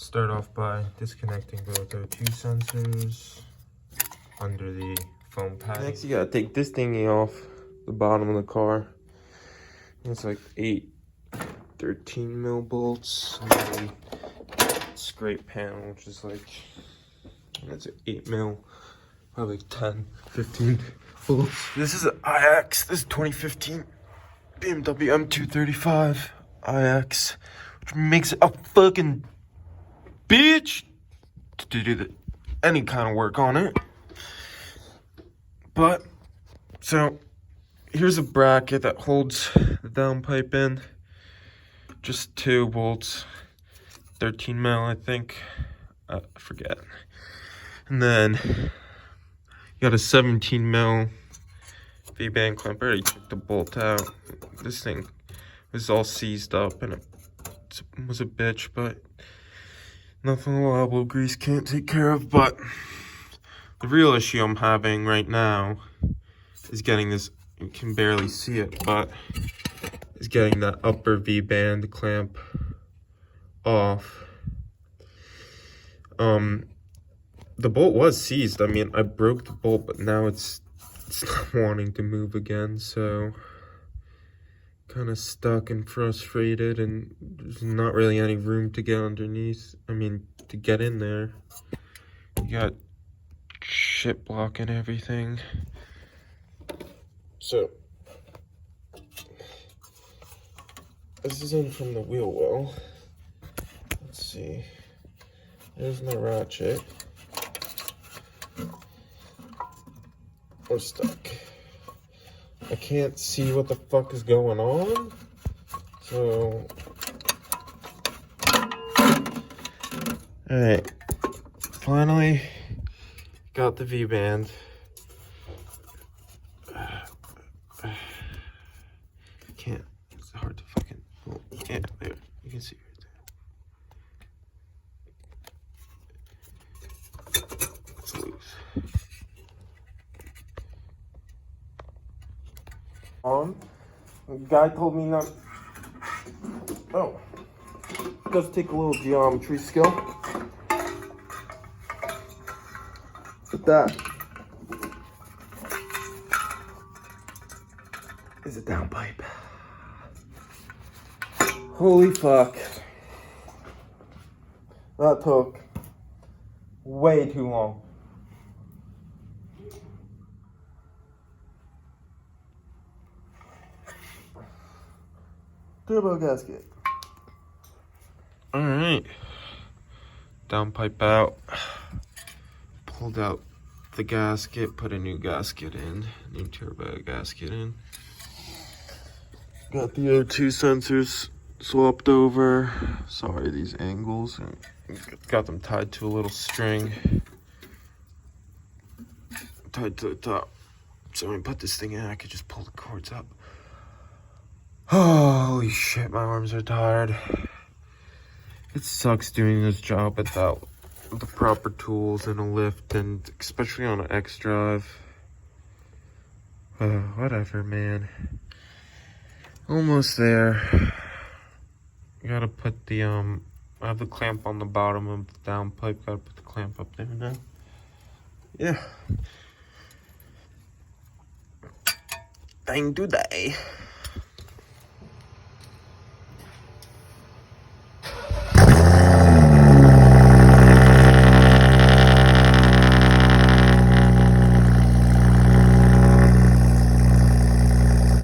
start off by disconnecting both O2 sensors under the foam pad. Next, you gotta take this thingy off the bottom of the car. It's like 8 13 mil bolts. And then scrape panel, which is like, that's an 8 mil, probably 10 15 bolts. This is an iX. This is 2015 BMW M235IX, which makes it a fucking bitch to do any kind of work on it. But so here's a bracket that holds the downpipe in. Just 2 bolts, 13 mil, I think. I forget. And then you got a 17 mil V-band clamp. I already took the bolt out. This thing was all seized up and it was a bitch, but nothing a little elbow grease can't take care of. But the real issue I'm having right now is getting this, you can barely see it, but is getting that upper V-band clamp off. The bolt was seized. I mean, I broke the bolt, but now it's not wanting to move again, so kind of stuck and frustrated, and there's not really any room to get underneath. I mean, to get in there. You got shit blocking everything. So this is in from the wheel well. Let's see. There's my ratchet. We're stuck. I can't see what the fuck is going on. So, alright. Finally got the V-band. Can't. It's hard to fucking. Oh, yeah, there. You can see right there. It's loose. The guy told me not. Oh, it does take a little geometry skill. But that is a downpipe. Holy fuck. That took way too long. Turbo gasket. Alright. Downpipe out. Pulled out the gasket, put a new gasket in. New turbo gasket in. Got the O2 sensors swapped over. Sorry, these angles. Got them tied to a little string. Tied to the top. So when I put this thing in, I could just pull the cords up. Holy shit, my arms are tired. It sucks doing this job without the proper tools and a lift, and especially on an X drive. Whatever, man. Almost there. Gotta put the I have the clamp on the bottom of the downpipe. Gotta put the clamp up there now. Yeah. Thing today.